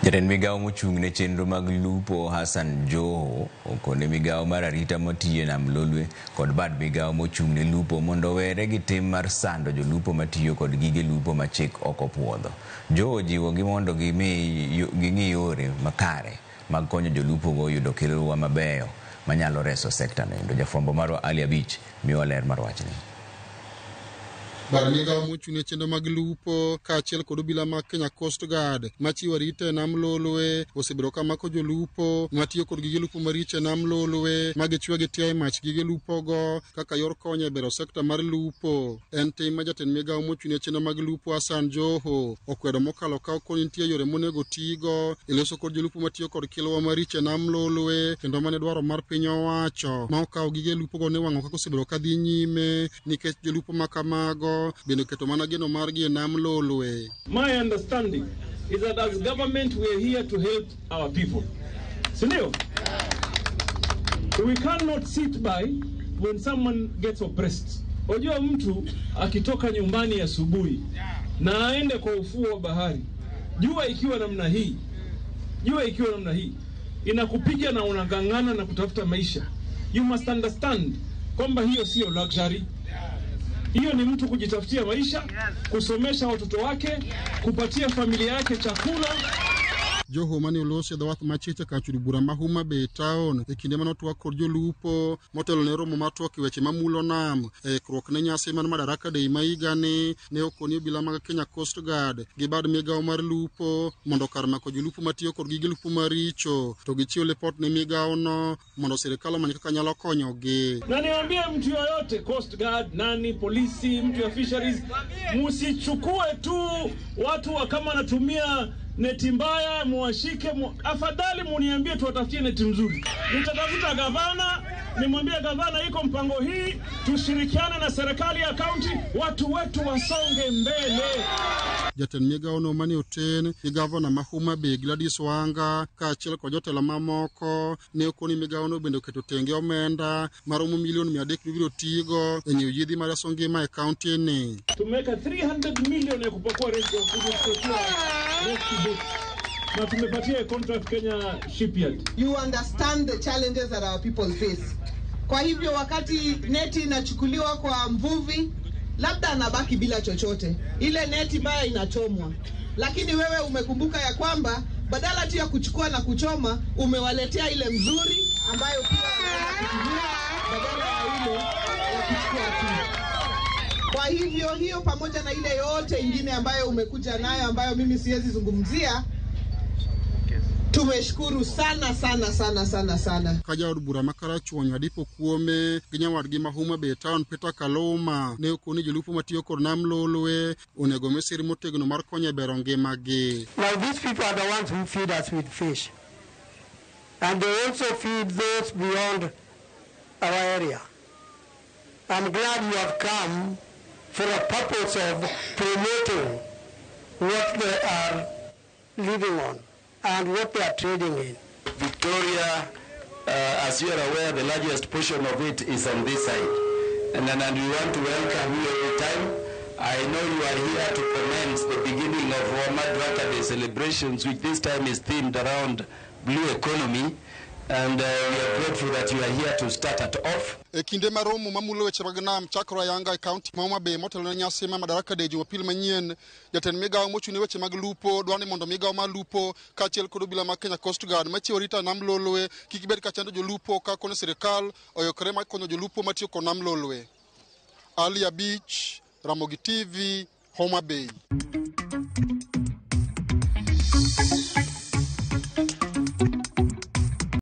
Jatend migao mochung' ne chenro mag lupo Hassan Joho okone migao mar arita motiyo nam Lolwe kod bad migao mochung' ne lupo mondo were gi tim mar sando jolupo matiyo kod gige lupo ma chik ok opuodho. Joho jiwogi mondo ging'i yore makare mag konyo jolupo go yudo kilowa mabeyo manyalo reso sekta no. Jafwambo marwa Ali Abich miwa ler mar wachni. Bad migao mochung' ne chenro mag lupo kaachiel kod obila mag Kenya Coast Guard machiwo arita e nam Lolwe osebedo ka mako jolupo matiyo kod gige lupo maricho e nam Lolwe magichwe gi tiaye mach gige lupo go kaka yor konyo e bero sekta mar lupo. En tim ma jatend migao mochung' ne chenro mag lupo Hassan Joho okwedo mokalo ka okoni nitie yore monego tigo e loso kod jolupo matiyo kod kilowa maricho e nam Lolwe kendo mane dwaro mar piny owacho ma okawo gige lupo go ne wang'o kaka osebedo ka dhi nyime nikech jolupo makamago bende keto mana geno margi e nam Lolwe. My understanding is that as government we are here to help our people. Sindio? We cannot sit by when someone gets oppressed. Ojua mtu akitoka nyumbani asubuhi na aende kwa ufuo wa bahari. Jua ikiwa namna hii inakupiga na unagangana na kutafuta maisha. You must understand kwamba hiyo sio luxury. Hiyo ni mtu kujitafutia maisha, kusomesha watoto wake, kupatia familia yake chakula. Joho mane olosi e dhawath machiche kachuri bura ma Homa Bay Town e kinde mane otwak kod jolupo motelo ne romo matwak e weche mamulo nam ikruok ne nyasi man Madaraka Day ma higani ne okoni obila mag Kenya Coast Guard gi bad migao mar lupo mondo kar mako jolupo matiyo kod gige lupo maricho to gichiwo lipot ne migao no mondo sirikal omany kaka nyalo konyogi. Na niambie mtu yoyote, Coast Guard, nani, polisi, mtu ya fisheries, musichukue tu watu kama natumia neti mbaya muwashike, afadhali muniambie tuwatafutie neti mzuri. Nitatafuta gavana, nimwambie gavana iko mpango hii, tushirikiane na serikali ya kaunti, watu wetu wasonge mbele. Jatend migao no mane oten gi gavana ma Homa Bay Gladys Wanga kaachiel kod jotelo mamoko ne okoni migao no bende oketo tenge omenda maromo milion 300 biro tigo e nyiewo yedhi mar reso ngima e kaunti ni. Tumeweka 300 million ya kupakua rescue boat. Na tumepatia contract Kenya Shipyard. You understand the challenges that our people face. Kwa hivyo wakati neti inachukuliwa kwa mvuvi, labda anabaki bila chochote. Ile neti mbaya inachomwa. Lakini wewe umekumbuka ya kwamba badala tu ya kuchukua na kuchoma, umewaletea ile mzuri ambayo pia wanaweza kutumia badala ya ile ya kuchukua tu. Kwa hivyo hiyo pamoja na ile yote ingine ambayo umekuja nayo ambayo mimi siwezi zungumzia, tumeshukuru sana. Kaja od bura makarachuonyo adipo kuome ginyawadgi ma Homa Bay Town Peter Kaloma ne okoni jolupo matiyo kod nam Lolwe onego mesiri motegno mar konyo bero ngimagi. Now these people are the ones who feed us with fish. And they also feed those beyond our area. I'm glad you have come for a purpose of promoting what they are living on and what they are trading in. Victoria, as you are aware, the largest portion of it is on this side. And we want to welcome you every time. I know you are here to commence the beginning of our Madaraka Day celebrations, which this time is themed around blue economy. And we are grateful that you are here to start it off. Kinde maromo mamulo weche mag nam chakro Yanga e kaunti ma Homa Bay motelo ne nyasi ma Madaraka Day Jumapil manyien. Jatend migao mochung' ne weche mag lupo dwani mondo migao mar lupo kaachiel kod obila mag Kenya Coast Guard machiwo rita nam Lolwe kik bed ka chando jolupo ka kono sirikal oyokore mar konyo jolupo matiyo kod nam Lolwe. Ali Abich, Ramogi TV, Homa Bay.